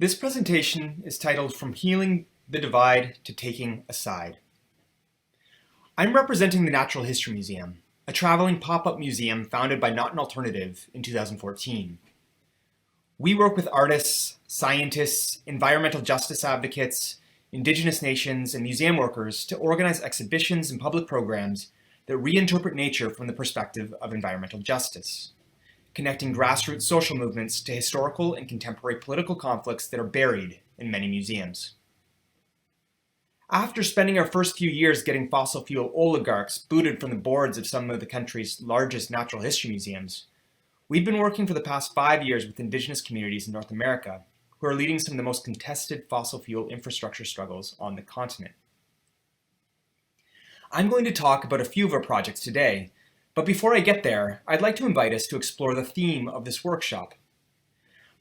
This presentation is titled From Healing the Divide to Taking a Side. I'm representing the Natural History Museum, a traveling pop-up museum founded by Not an Alternative in 2014. We work with artists, scientists, environmental justice advocates, Indigenous nations, and museum workers to organize exhibitions and public programs that reinterpret nature from the perspective of environmental justice, connecting grassroots social movements to historical and contemporary political conflicts that are buried in many museums. After spending our first few years getting fossil fuel oligarchs booted from the boards of some of the country's largest natural history museums, we've been working for the past 5 years with Indigenous communities in North America who are leading some of the most contested fossil fuel infrastructure struggles on the continent. I'm going to talk about a few of our projects today, but before I get there, I'd like to invite us to explore the theme of this workshop.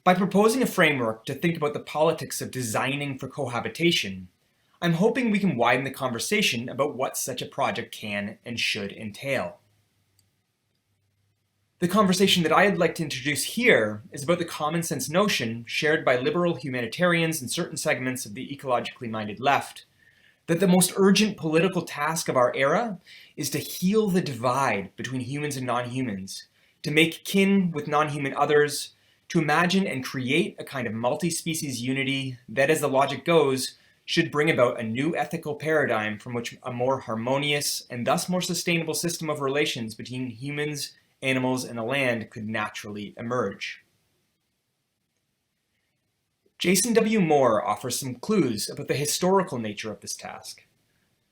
By proposing a framework to think about the politics of designing for cohabitation, I'm hoping we can widen the conversation about what such a project can and should entail. The conversation that I'd like to introduce here is about the common sense notion shared by liberal humanitarians and certain segments of the ecologically minded left that the most urgent political task of our era is to heal the divide between humans and non-humans, to make kin with non-human others, to imagine and create a kind of multi-species unity that, as the logic goes, should bring about a new ethical paradigm from which a more harmonious and thus more sustainable system of relations between humans, animals, and the land could naturally emerge. Jason W. Moore offers some clues about the historical nature of this task,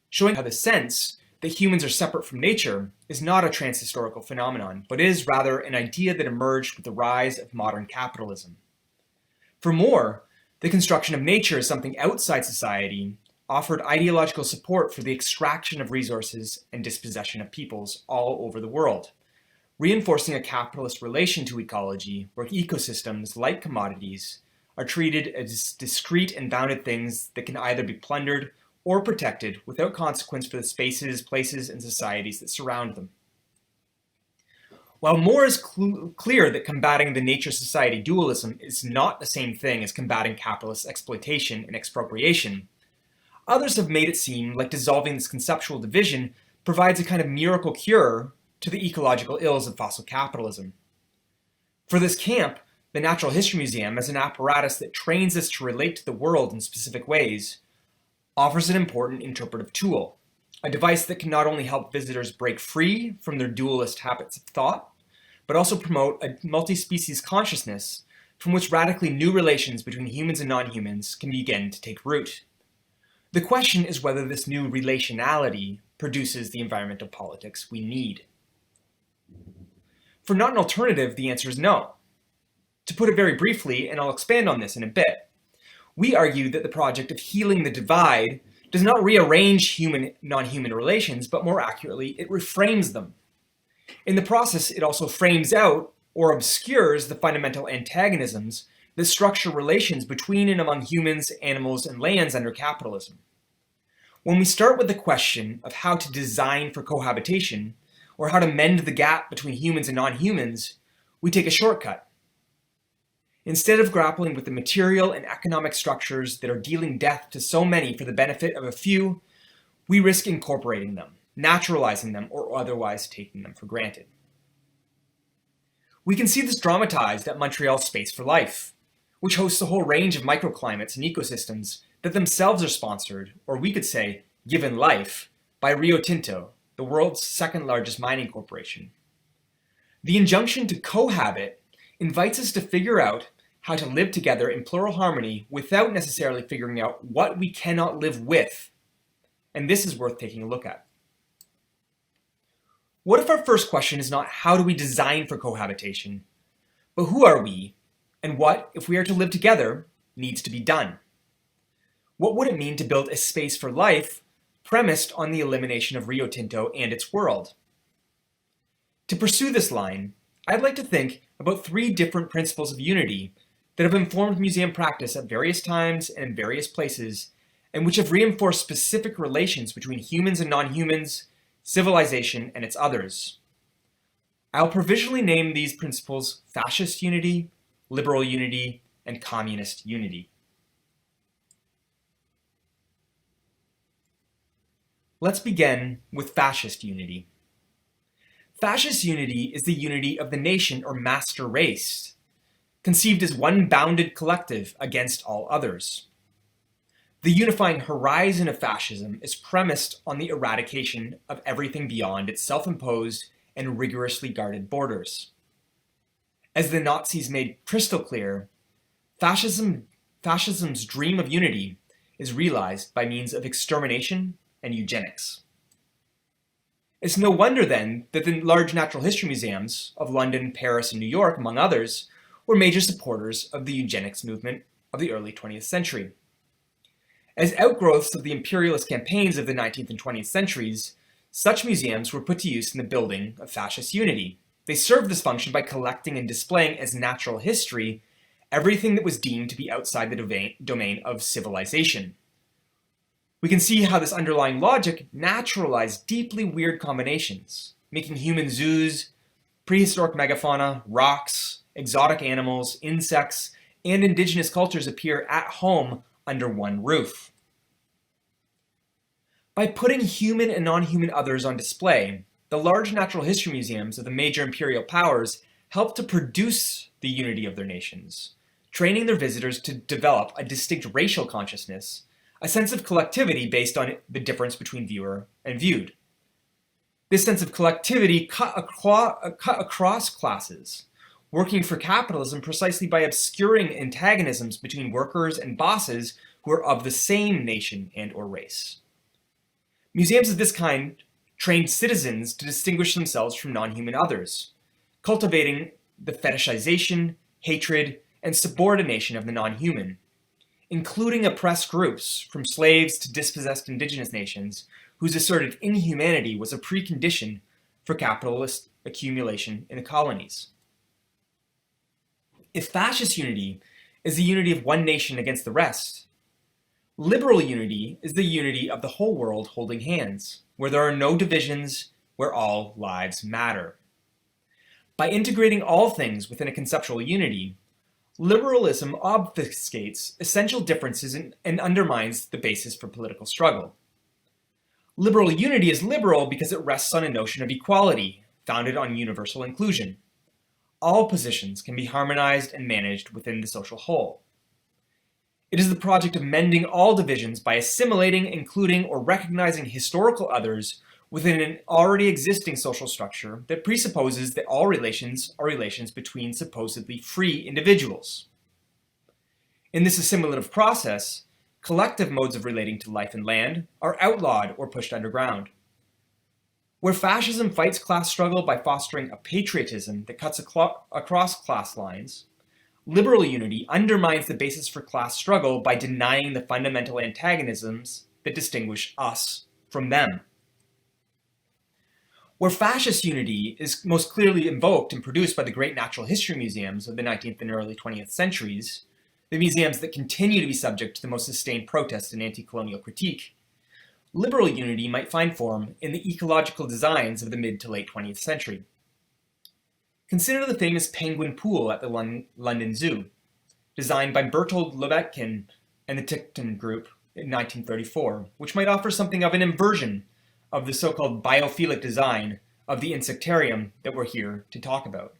showing how the sense that humans are separate from nature is not a transhistorical phenomenon, but is rather an idea that emerged with the rise of modern capitalism. For Moore, the construction of nature as something outside society offered ideological support for the extraction of resources and dispossession of peoples all over the world, reinforcing a capitalist relation to ecology where ecosystems, like commodities, are treated as discrete and bounded things that can either be plundered or protected without consequence for the spaces, places, and societies that surround them. While Moore is clear that combating the nature-society dualism is not the same thing as combating capitalist exploitation and expropriation, others have made it seem like dissolving this conceptual division provides a kind of miracle cure to the ecological ills of fossil capitalism. For this camp, the Natural History Museum, as an apparatus that trains us to relate to the world in specific ways, offers an important interpretive tool, a device that can not only help visitors break free from their dualist habits of thought, but also promote a multi-species consciousness from which radically new relations between humans and non-humans can begin to take root. The question is whether this new relationality produces the environmental politics we need. For Not an Alternative, the answer is no. To put it very briefly, and I'll expand on this in a bit, we argue that the project of healing the divide does not rearrange human-non-human relations, but more accurately, it reframes them. In the process, it also frames out or obscures the fundamental antagonisms that structure relations between and among humans, animals, and lands under capitalism. When we start with the question of how to design for cohabitation, or how to mend the gap between humans and non-humans, we take a shortcut. Instead of grappling with the material and economic structures that are dealing death to so many for the benefit of a few, we risk incorporating them, naturalizing them, or otherwise taking them for granted. We can see this dramatized at Montreal's Space for Life, which hosts a whole range of microclimates and ecosystems that themselves are sponsored, or we could say, given life, by Rio Tinto, the world's second largest mining corporation. The injunction to cohabit invites us to figure out how to live together in plural harmony without necessarily figuring out what we cannot live with. And this is worth taking a look at. What if our first question is not how do we design for cohabitation, but who are we, and what, if we are to live together, needs to be done? What would it mean to build a space for life premised on the elimination of Rio Tinto and its world? To pursue this line, I'd like to think about 3 different principles of unity that have informed museum practice at various times and in various places, and which have reinforced specific relations between humans and non-humans, civilization and its others. I'll provisionally name these principles Fascist Unity, Liberal Unity, and Communist Unity. Let's begin with fascist unity. Fascist unity is the unity of the nation or master race, conceived as one bounded collective against all others. The unifying horizon of fascism is premised on the eradication of everything beyond its self-imposed and rigorously guarded borders. As the Nazis made crystal clear, fascism's dream of unity is realized by means of extermination and eugenics. It's no wonder then that the large natural history museums of London, Paris, and New York, among others, were major supporters of the eugenics movement of the early 20th century. As outgrowths of the imperialist campaigns of the 19th and 20th centuries, such museums were put to use in the building of fascist unity. They served this function by collecting and displaying as natural history everything that was deemed to be outside the domain of civilization. We can see how this underlying logic naturalized deeply weird combinations, making human zoos, prehistoric megafauna, rocks, exotic animals, insects, and indigenous cultures appear at home under one roof. By putting human and non-human others on display, the large natural history museums of the major imperial powers helped to produce the unity of their nations, training their visitors to develop a distinct racial consciousness, a sense of collectivity based on the difference between viewer and viewed. This sense of collectivity cut across classes, working for capitalism precisely by obscuring antagonisms between workers and bosses who are of the same nation and or race. Museums of this kind trained citizens to distinguish themselves from non-human others, cultivating the fetishization, hatred, and subordination of the non-human, including oppressed groups from slaves to dispossessed indigenous nations whose asserted inhumanity was a precondition for capitalist accumulation in the colonies. If fascist unity is the unity of one nation against the rest, liberal unity is the unity of the whole world holding hands, where there are no divisions, where all lives matter. By integrating all things within a conceptual unity, liberalism obfuscates essential differences and undermines the basis for political struggle. Liberal unity is liberal because it rests on a notion of equality, founded on universal inclusion. All positions can be harmonized and managed within the social whole. It is the project of mending all divisions by assimilating, including, or recognizing historical others within an already existing social structure that presupposes that all relations are relations between supposedly free individuals. In this assimilative process, collective modes of relating to life and land are outlawed or pushed underground. Where fascism fights class struggle by fostering a patriotism that cuts across class lines, liberal unity undermines the basis for class struggle by denying the fundamental antagonisms that distinguish us from them. Where fascist unity is most clearly invoked and produced by the great natural history museums of the 19th and early 20th centuries, the museums that continue to be subject to the most sustained protest and anti-colonial critique, liberal unity might find form in the ecological designs of the mid to late 20th century. Consider the famous penguin pool at the London Zoo, designed by Bertold Lubetkin and the Tickton Group in 1934, which might offer something of an inversion of the so-called biophilic design of the insectarium that we're here to talk about.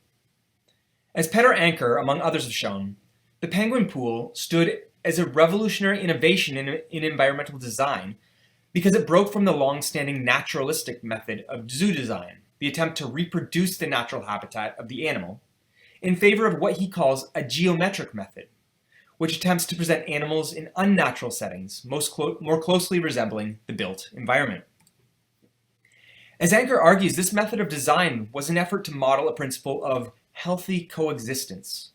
As Peter Anker, among others, have shown, the penguin pool stood as a revolutionary innovation in environmental design because it broke from the long-standing naturalistic method of zoo design, the attempt to reproduce the natural habitat of the animal, in favor of what he calls a geometric method, which attempts to present animals in unnatural settings, more closely resembling the built environment. As Anker argues, this method of design was an effort to model a principle of healthy coexistence,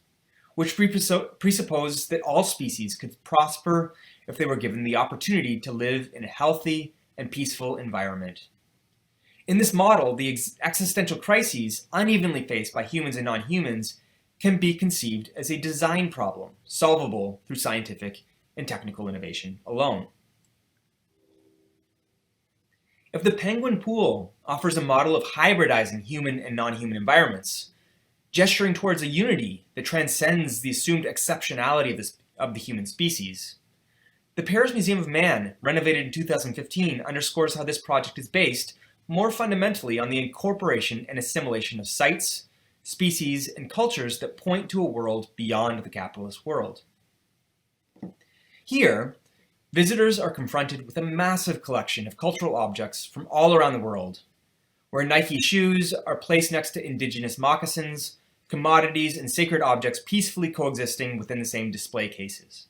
which presupposed that all species could prosper if they were given the opportunity to live in a healthy and peaceful environment. In this model, the existential crises unevenly faced by humans and non-humans can be conceived as a design problem, solvable through scientific and technical innovation alone. If the penguin pool offers a model of hybridizing human and non-human environments, gesturing towards a unity that transcends the assumed exceptionality of the human species, The Paris Museum of Man, renovated in 2015, underscores how this project is based more fundamentally on the incorporation and assimilation of sites, species, and cultures that point to a world beyond the capitalist world. Here, visitors are confronted with a massive collection of cultural objects from all around the world, where Nike shoes are placed next to indigenous moccasins, commodities and sacred objects peacefully coexisting within the same display cases.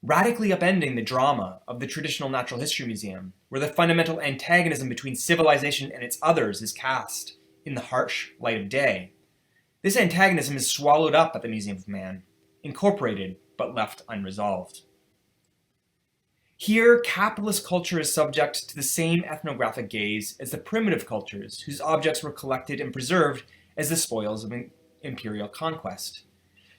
Radically upending the drama of the traditional Natural History Museum, where the fundamental antagonism between civilization and its others is cast in the harsh light of day. This antagonism is swallowed up at the Museum of Man, incorporated but left unresolved. Here, capitalist culture is subject to the same ethnographic gaze as the primitive cultures whose objects were collected and preserved as the spoils of imperial conquest,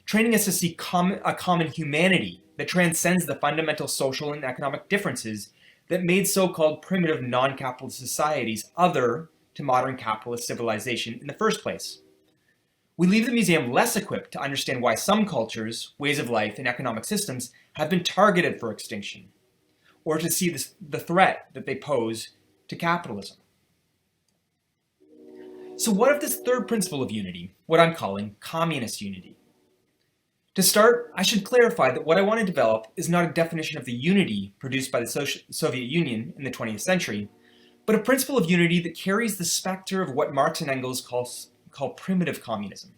training us to see a common humanity that transcends the fundamental social and economic differences that made so-called primitive non-capitalist societies other to modern capitalist civilization in the first place. We leave the museum less equipped to understand why some cultures, ways of life, and economic systems have been targeted for extinction, or to see the threat that they pose to capitalism. So what of this third principle of unity, what I'm calling communist unity? To start, I should clarify that what I want to develop is not a definition of the unity produced by the Soviet Union in the 20th century, but a principle of unity that carries the specter of what Marx and Engels call primitive communism.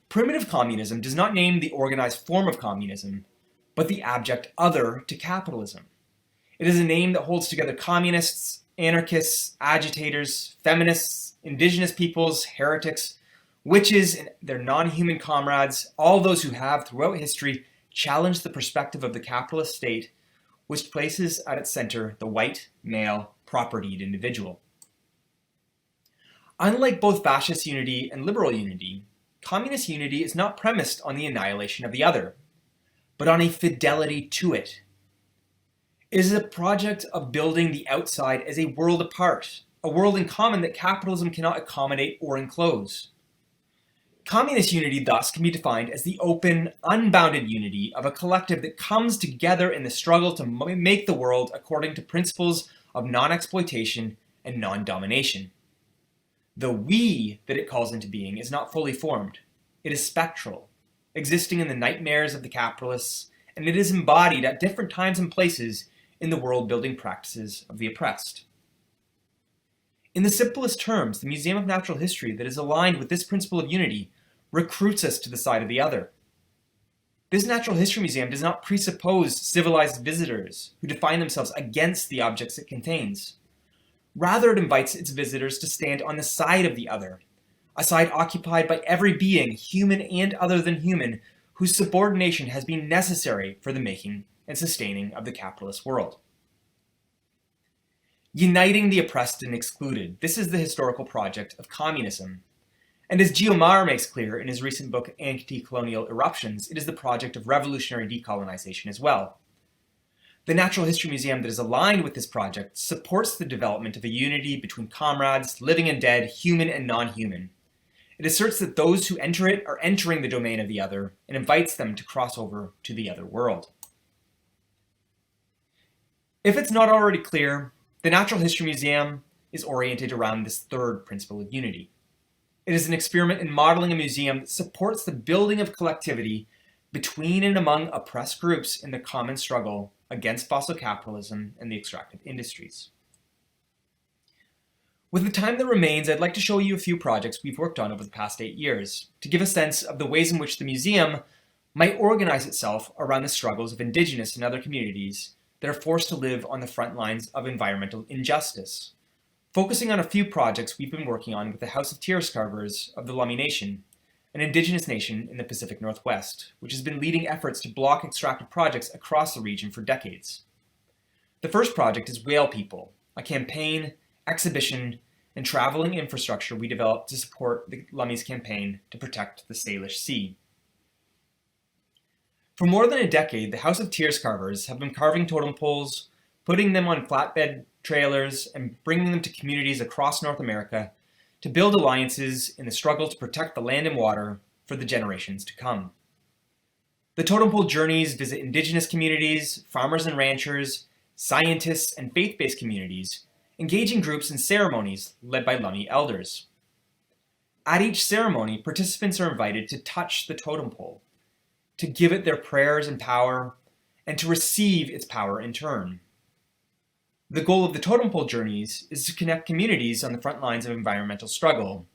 Primitive communism does not name the organized form of communism, but the abject other to capitalism. It is a name that holds together communists, anarchists, agitators, feminists, indigenous peoples, heretics, witches, and their non-human comrades, all those who have, throughout history, challenged the perspective of the capitalist state, which places at its center the white, male, propertied individual. Unlike both fascist unity and liberal unity, communist unity is not premised on the annihilation of the other, but on a fidelity to it. It is a project of building the outside as a world apart, a world in common that capitalism cannot accommodate or enclose. Communist unity thus can be defined as the open, unbounded unity of a collective that comes together in the struggle to make the world according to principles of non-exploitation and non-domination. The we that it calls into being is not fully formed. It is spectral, existing in the nightmares of the capitalists, and it is embodied at different times and places in the world-building practices of the oppressed. In the simplest terms, the Museum of Natural History that is aligned with this principle of unity recruits us to the side of the other. This Natural History Museum does not presuppose civilized visitors who define themselves against the objects it contains. Rather, it invites its visitors to stand on the side of the other, a side occupied by every being, human and other than human, whose subordination has been necessary for the making and sustaining of the capitalist world. Uniting the oppressed and excluded, this is the historical project of communism. And as Guiomard makes clear in his recent book, Anti-Colonial Eruptions, it is the project of revolutionary decolonization as well. The Natural History Museum that is aligned with this project supports the development of a unity between comrades, living and dead, human and non-human. It asserts that those who enter it are entering the domain of the other and invites them to cross over to the other world. If it's not already clear, the Natural History Museum is oriented around this third principle of unity. It is an experiment in modeling a museum that supports the building of collectivity between and among oppressed groups in the common struggle against fossil capitalism and the extractive industries. With the time that remains, I'd like to show you a few projects we've worked on over the past 8 years to give a sense of the ways in which the museum might organize itself around the struggles of Indigenous and other communities that are forced to live on the front lines of environmental injustice, focusing on a few projects we've been working on with the House of Tears Carvers of the Lummi Nation, an Indigenous nation in the Pacific Northwest, which has been leading efforts to block extractive projects across the region for decades. The first project is Whale People, a campaign, exhibition, and traveling infrastructure we developed to support the Lummi's campaign to protect the Salish Sea. For more than a decade, the House of Tears Carvers have been carving totem poles, putting them on flatbed trailers, and bringing them to communities across North America to build alliances in the struggle to protect the land and water for the generations to come. The totem pole journeys visit indigenous communities, farmers and ranchers, scientists, and faith-based communities, engaging groups in ceremonies led by Lummi elders. At each ceremony, participants are invited to touch the totem pole, to give it their prayers and power, and to receive its power in turn. The goal of the totem pole journeys is to connect communities on the front lines of environmental struggle,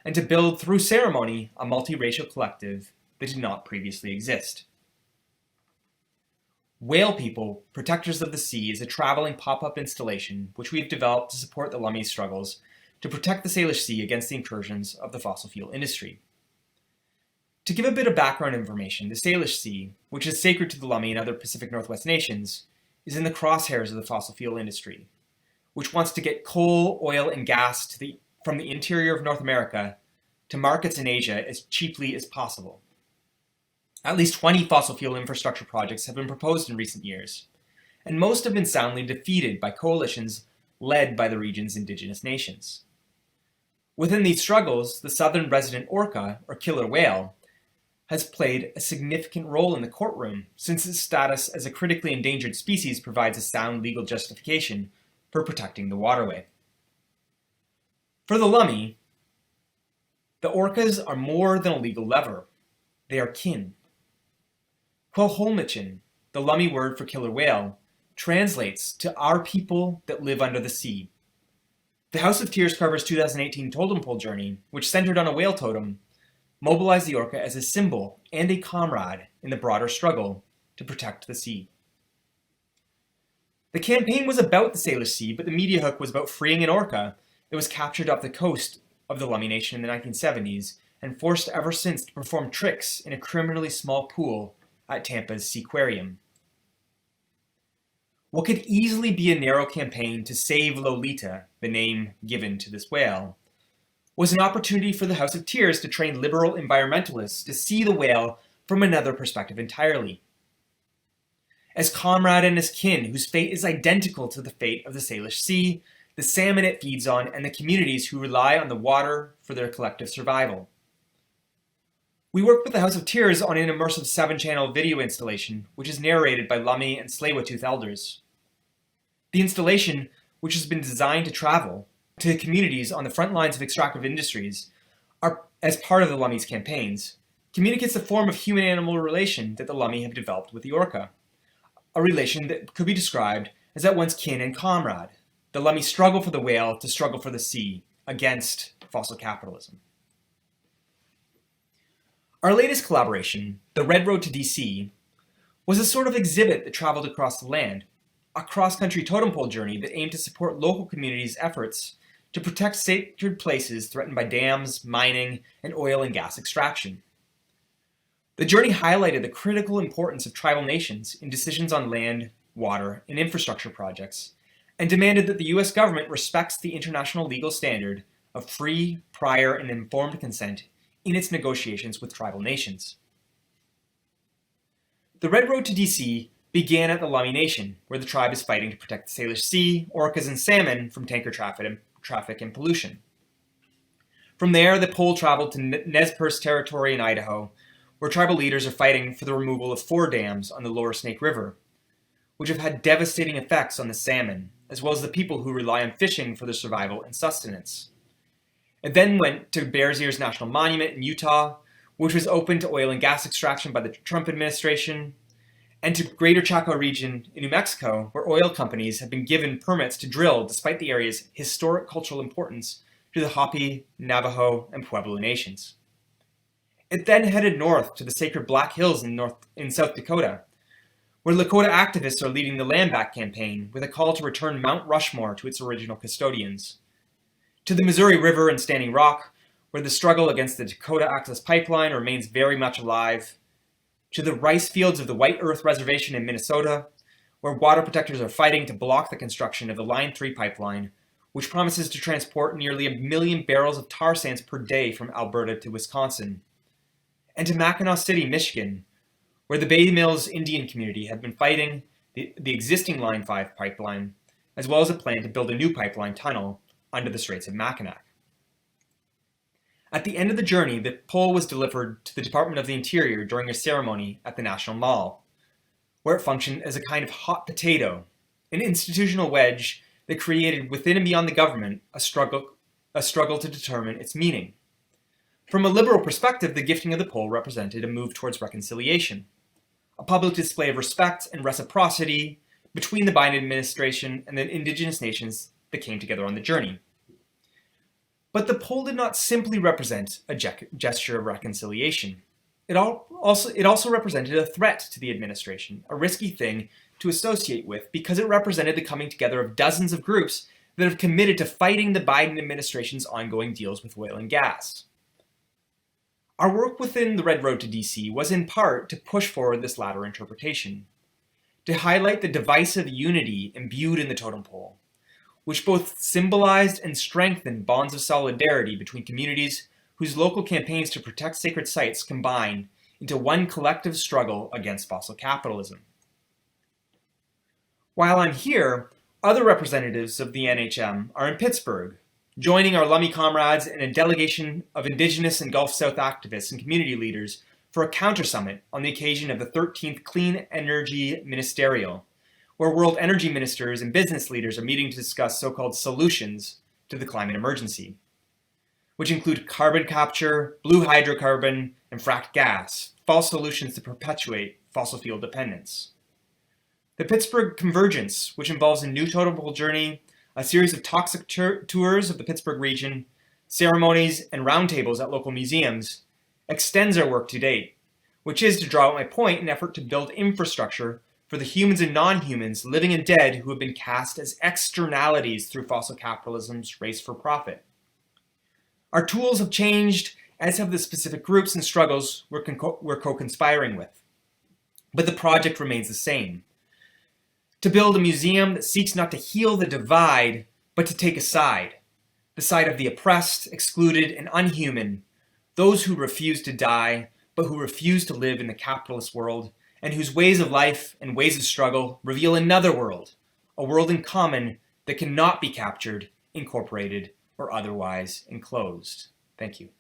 and to build through ceremony a multiracial collective that did not previously exist. Whale People, Protectors of the Sea is a traveling pop-up installation which we've developed to support the Lummi struggles to protect the Salish Sea against the incursions of the fossil fuel industry. To give a bit of background information, the Salish Sea, which is sacred to the Lummi and other Pacific Northwest nations, is in the crosshairs of the fossil fuel industry, which wants to get coal, oil, and gas from the interior of North America to markets in Asia as cheaply as possible. At least 20 fossil fuel infrastructure projects have been proposed in recent years, and most have been soundly defeated by coalitions led by the region's indigenous nations. Within these struggles, the southern resident orca, or killer whale, has played a significant role in the courtroom since its status as a critically endangered species provides a sound legal justification for protecting the waterway. For the Lummi, the orcas are more than a legal lever. They are kin. Co-habitation, the Lummi word for killer whale, translates to our people that live under the sea. The House of Tears Carver's 2018 totem pole journey, which centered on a whale totem, mobilized the orca as a symbol and a comrade in the broader struggle to protect the sea. The campaign was about the Salish Sea, but the media hook was about freeing an orca that was captured off the coast of the Lummi Nation in the 1970s and forced ever since to perform tricks in a criminally small pool at Tampa's Seaquarium. What could easily be a narrow campaign to save Lolita, the name given to this whale, was an opportunity for the House of Tears to train liberal environmentalists to see the whale from another perspective entirely. As comrade and as kin whose fate is identical to the fate of the Salish Sea, the salmon it feeds on, and the communities who rely on the water for their collective survival. We worked with the House of Tears on an immersive 7-channel video installation, which is narrated by Lummi and Tsleil-Waututh elders. The installation, which has been designed to travel to communities on the front lines of extractive industries, as part of the Lummi's campaigns, communicates the form of human-animal relation that the Lummi have developed with the orca, a relation that could be described as at once kin and comrade. The Lummi struggle for the whale to struggle for the sea against fossil capitalism. Our latest collaboration, The Red Road to DC, was a sort of exhibit that traveled across the land, a cross-country totem pole journey that aimed to support local communities' efforts to protect sacred places threatened by dams, mining, and oil and gas extraction. The journey highlighted the critical importance of tribal nations in decisions on land, water, and infrastructure projects, and demanded that the US government respects the international legal standard of free, prior, and informed consent in its negotiations with tribal nations. The Red Road to DC began at the Lummi Nation, where the tribe is fighting to protect the Salish Sea, orcas, and salmon from tanker traffic and pollution. From there, the pole traveled to Nez Perce territory in Idaho, where tribal leaders are fighting for the removal of 4 dams on the lower Snake River, which have had devastating effects on the salmon, as well as the people who rely on fishing for their survival and sustenance. It then went to Bears Ears National Monument in Utah, which was open to oil and gas extraction by the Trump administration, and to Greater Chaco region in New Mexico, where oil companies have been given permits to drill despite the area's historic cultural importance to the Hopi, Navajo, and Pueblo nations. It then headed north to the sacred Black Hills in South Dakota, where Lakota activists are leading the Land Back campaign with a call to return Mount Rushmore to its original custodians, to the Missouri River and Standing Rock, where the struggle against the Dakota Access Pipeline remains very much alive, to the rice fields of the White Earth Reservation in Minnesota, where water protectors are fighting to block the construction of the Line 3 pipeline, which promises to transport nearly 1 million barrels of tar sands per day from Alberta to Wisconsin, and to Mackinac City, Michigan, where the Bay Mills Indian community have been fighting the existing Line 5 pipeline, as well as a plan to build a new pipeline tunnel under the Straits of Mackinac. At the end of the journey, the pole was delivered to the Department of the Interior during a ceremony at the National Mall, where it functioned as a kind of hot potato, an institutional wedge that created within and beyond the government a struggle to determine its meaning. From a liberal perspective, the gifting of the pole represented a move towards reconciliation, a public display of respect and reciprocity between the Biden administration and the indigenous nations that came together on the journey. But the pole did not simply represent a gesture of reconciliation. It also represented a threat to the administration, a risky thing to associate with because it represented the coming together of dozens of groups that have committed to fighting the Biden administration's ongoing deals with oil and gas. Our work within the Red Road to DC was in part to push forward this latter interpretation, to highlight the divisive unity imbued in the totem pole, which both symbolized and strengthened bonds of solidarity between communities whose local campaigns to protect sacred sites combine into one collective struggle against fossil capitalism. While I'm here, other representatives of the NHM are in Pittsburgh, joining our Lummi comrades and a delegation of Indigenous and Gulf South activists and community leaders for a counter-summit on the occasion of the 13th Clean Energy Ministerial, where world energy ministers and business leaders are meeting to discuss so-called solutions to the climate emergency, which include carbon capture, blue hydrocarbon, and fracked gas, false solutions to perpetuate fossil fuel dependence. The Pittsburgh Convergence, which involves a new totem pole journey, a series of toxic tours of the Pittsburgh region, ceremonies, and roundtables at local museums, extends our work to date, which is, to draw out my point, an effort to build infrastructure for the humans and non-humans, living and dead, who have been cast as externalities through fossil capitalism's race for profit. Our tools have changed, as have the specific groups and struggles we're co-conspiring with. But the project remains the same: to build a museum that seeks not to heal the divide, but to take a side, the side of the oppressed, excluded, and unhuman, those who refuse to die, but who refuse to live in the capitalist world, and whose ways of life and ways of struggle reveal another world, a world in common that cannot be captured, incorporated, or otherwise enclosed. Thank you.